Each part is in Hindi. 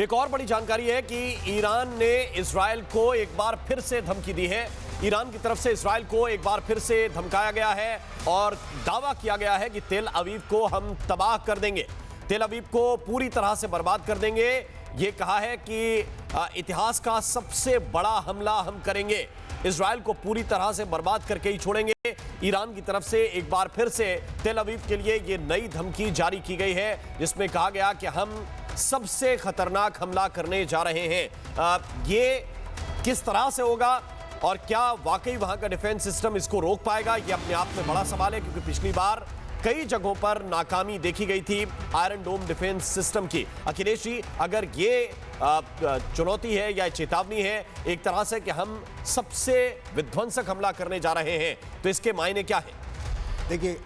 एक और बड़ी जानकारी है कि ईरान ने इजराइल को एक बार फिर से धमकी दी है। ईरान की तरफ से इजराइल को एक बार फिर से धमकाया गया है और दावा किया गया है कि तेल अवीव को हम तबाह कर देंगे, तेल अवीव को पूरी तरह से बर्बाद कर देंगे। ये कहा है कि इतिहास का सबसे बड़ा हमला हम करेंगे, इजराइल को पूरी तरह से बर्बाद करके ही छोड़ेंगे। ईरान की तरफ से एक बार फिर से तेल अवीव के लिए ये नई धमकी जारी की गई है, जिसमें कहा गया कि हम सबसे खतरनाक हमला करने जा रहे हैं। ये किस तरह से होगा और क्या वाकई वहां का डिफेंस सिस्टम इसको रोक पाएगा, ये अपने आप में बड़ा सवाल है, क्योंकि पिछली बार कई जगहों पर नाकामी देखी गई थी आयरन डोम डिफेंस सिस्टम की। अखिलेश जी, अगर ये चुनौती है या चेतावनी है एक तरह से कि हम सबसे विध्वंसक हमला करने जा रहे हैं, तो इसके मायने क्या है? देखिए,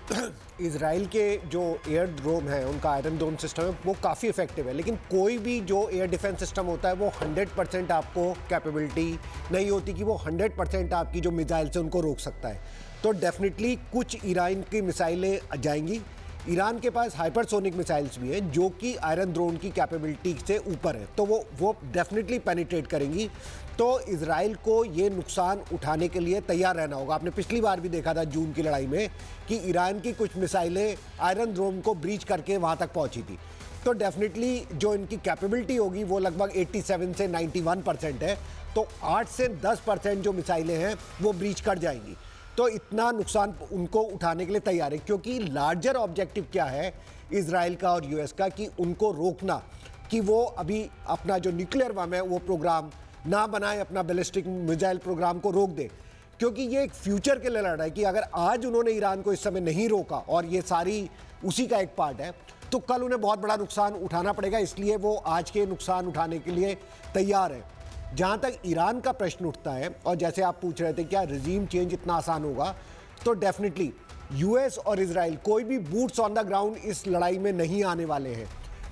इजराइल के जो एयर ड्रोम है, उनका आयरन डोम सिस्टम है, वो काफ़ी इफेक्टिव है। लेकिन कोई भी जो एयर डिफेंस सिस्टम होता है वो 100% आपको कैपेबिलिटी नहीं होती कि वो 100% आपकी जो मिसाइल से उनको रोक सकता है। तो डेफिनेटली कुछ ईरान की मिसाइलें जाएंगी। ईरान के पास हाइपरसोनिक मिसाइल्स भी हैं जो कि आयरन ड्रोन की कैपेबिलिटी से ऊपर है, तो वो डेफिनेटली पेनिट्रेट करेंगी। तो इजराइल को ये नुकसान उठाने के लिए तैयार रहना होगा। आपने पिछली बार भी देखा था जून की लड़ाई में कि ईरान की कुछ मिसाइलें आयरन ड्रोन को ब्रीच करके वहाँ तक पहुँची थी। तो डेफिनेटली जो इनकी कैपेबिलिटी होगी वो लगभग 87 से 91% है, तो 8 से 10% जो मिसाइलें हैं वो ब्रीच कर जाएंगी। तो इतना नुकसान उनको उठाने के लिए तैयार है, क्योंकि लार्जर ऑब्जेक्टिव क्या है इजराइल का और यूएस का, कि उनको रोकना कि वो अभी अपना जो न्यूक्लियर बम है वो प्रोग्राम ना बनाए, अपना बैलिस्टिक मिसाइल प्रोग्राम को रोक दे। क्योंकि ये एक फ्यूचर के लिए लड़ रहा है कि अगर आज उन्होंने ईरान को इस समय नहीं रोका, और ये सारी उसी का एक पार्ट है, तो कल उन्हें बहुत बड़ा नुकसान उठाना पड़ेगा। इसलिए वो आज के नुकसान उठाने के लिए तैयार है। जहाँ तक ईरान का प्रश्न उठता है, और जैसे आप पूछ रहे थे क्या रिजीम चेंज इतना आसान होगा, तो डेफिनेटली यूएस और इजराइल कोई भी बूट्स ऑन द ग्राउंड इस लड़ाई में नहीं आने वाले हैं।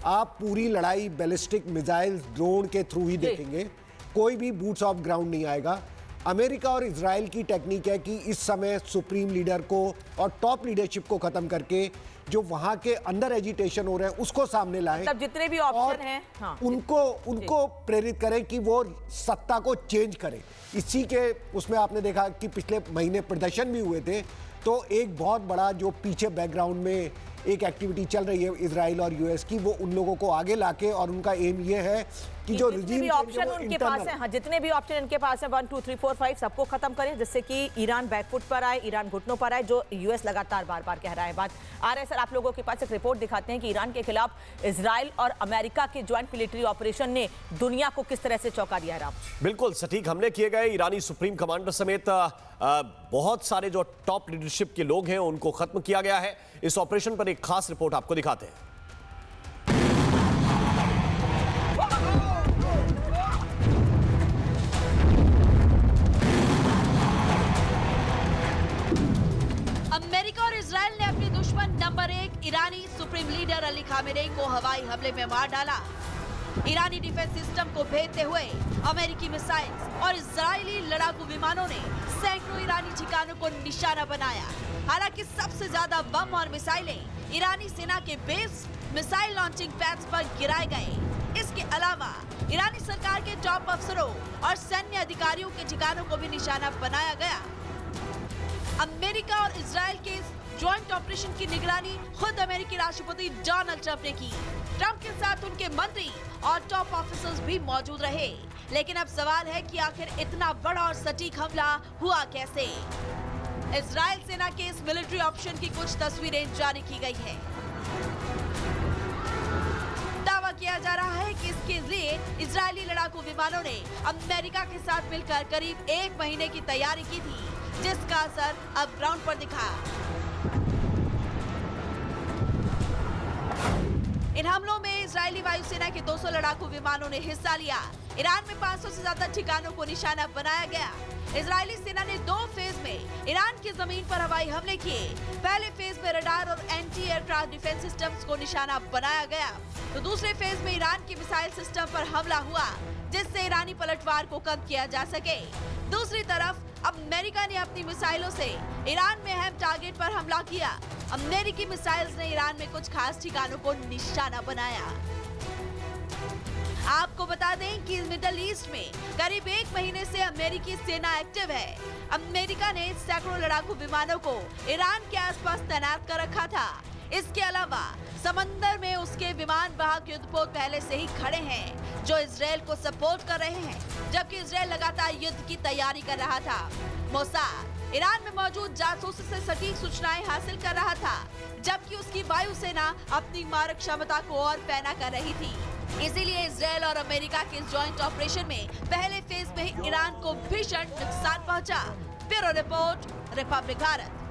आप पूरी लड़ाई बैलिस्टिक मिसाइल्स ड्रोन के थ्रू ही देखेंगे, कोई भी बूट्स ऑफ ग्राउंड नहीं आएगा। अमेरिका और इजराइल की टेक्निक है कि इस समय सुप्रीम लीडर को और टॉप लीडरशिप को खत्म करके जो वहां के अंदर एजिटेशन हो रहे हैं उसको सामने लाएं, मतलब जितने भी ऑप्शन हैं, हाँ, उनको प्रेरित करें कि वो सत्ता को चेंज करें। इसी के उसमें आपने देखा कि पिछले महीने प्रदर्शन भी हुए थे, तो एक बहुत बड़ा जो पीछे बैकग्राउंड में एक एक्टिविटी चल रही है इजराइल और यूएस की, वो उन लोगों को आगे लाके, और उनका एम ये है कि जो जितने ऑप्शन उनके पास है, हाँ, जितने भी ऑप्शन इनके पास है 1 2 3 4 5 सबको खत्म करें, जिससे कि ईरान बैकफुट पर आए, ईरान घुटनों पर आए, जो यूएस लगातार बार बार कह रहा है। बात आ रहा है सर, आप लोगों के पास एक रिपोर्ट दिखाते हैं कि ईरान के खिलाफ इजराइल और अमेरिका के ज्वाइंट मिलिट्री ऑपरेशन ने दुनिया को किस तरह से चौंका दिया है। बिल्कुल सटीक हमले किए गए, ईरानी सुप्रीम कमांडर समेत बहुत सारे जो टॉप लीडरशिप के लोग हैं उनको खत्म किया गया है। इस ऑपरेशन पर एक खास रिपोर्ट आपको दिखाते हैं। अमेरिका और इजराइल ने अपने दुश्मन नंबर 1 ईरानी सुप्रीम लीडर अली खामेनेई को हवाई हमले में मार डाला। ईरानी डिफेंस सिस्टम को भेदते हुए अमेरिकी मिसाइल्स और इजरायली लड़ाकू विमानों ने सैकड़ों ईरानी ठिकानों को निशाना बनाया। हालांकि सबसे ज्यादा बम और मिसाइलें ईरानी सेना के बेस मिसाइल लॉन्चिंग पैड्स पर गिराए गए। इसके अलावा ईरानी सरकार के टॉप अफसरों और सैन्य अधिकारियों के ठिकानों को भी निशाना बनाया गया। अमेरिका और इजराइल के ज्वाइंट ऑपरेशन की निगरानी खुद अमेरिकी राष्ट्रपति डोनाल्ड ट्रंप ने की। ट्रंप के साथ उनके मंत्री और टॉप ऑफिसर्स भी मौजूद रहे। लेकिन अब सवाल है कि आखिर इतना बड़ा और सटीक हमला हुआ कैसे। इजराइल सेना के इस मिलिट्री ऑपरेशन की कुछ तस्वीरें जारी की गई है। दावा किया जा रहा है कि इसके लिए इजरायली लड़ाकू विमानों ने अमेरिका के साथ मिलकर करीब 1 महीने की तैयारी की थी, जिसका असर अब ग्राउंड पर दिखा। इन हमलों में इजरायली वायुसेना के 200 लड़ाकू विमानों ने हिस्सा लिया। ईरान में 500 से ज्यादा ठिकानों को निशाना बनाया गया। इजरायली सेना ने 2 फेज में ईरान की जमीन पर हवाई हमले किए। पहले फेज में रडार और एंटी एयरक्राफ्ट डिफेंस सिस्टम्स को निशाना बनाया गया, तो दूसरे फेज में ईरान की मिसाइल सिस्टम पर हमला हुआ, जिससे ईरानी पलटवार को कम किया जा सके। दूसरी तरफ अमेरिका ने अपनी मिसाइलों से ईरान में अहम टारगेट पर हमला किया। अमेरिकी मिसाइल्स ने ईरान में कुछ खास ठिकानों को निशाना बनाया। आपको बता दें कि मिडल ईस्ट में करीब 1 महीने से अमेरिकी सेना एक्टिव है। अमेरिका ने सैकड़ों लड़ाकू विमानों को ईरान के आसपास तैनात कर रखा था। इसके अलावा समंदर में उसके विमान वाहक युद्धपोत पहले से ही खड़े हैं जो इजरायल को सपोर्ट कर रहे हैं, जबकि इजरायल लगातार युद्ध की तैयारी कर रहा था। मोसाद ईरान में मौजूद जासूसों से सटीक सूचनाएं हासिल कर रहा था, जबकि उसकी वायुसेना अपनी मारक क्षमता को और पैना कर रही थी। इसीलिए इजरायल और अमेरिका के जॉइंट ऑपरेशन में पहले फेज में ईरान को भीषण नुकसान पहुंचा। Bureau report, Republic Bharat.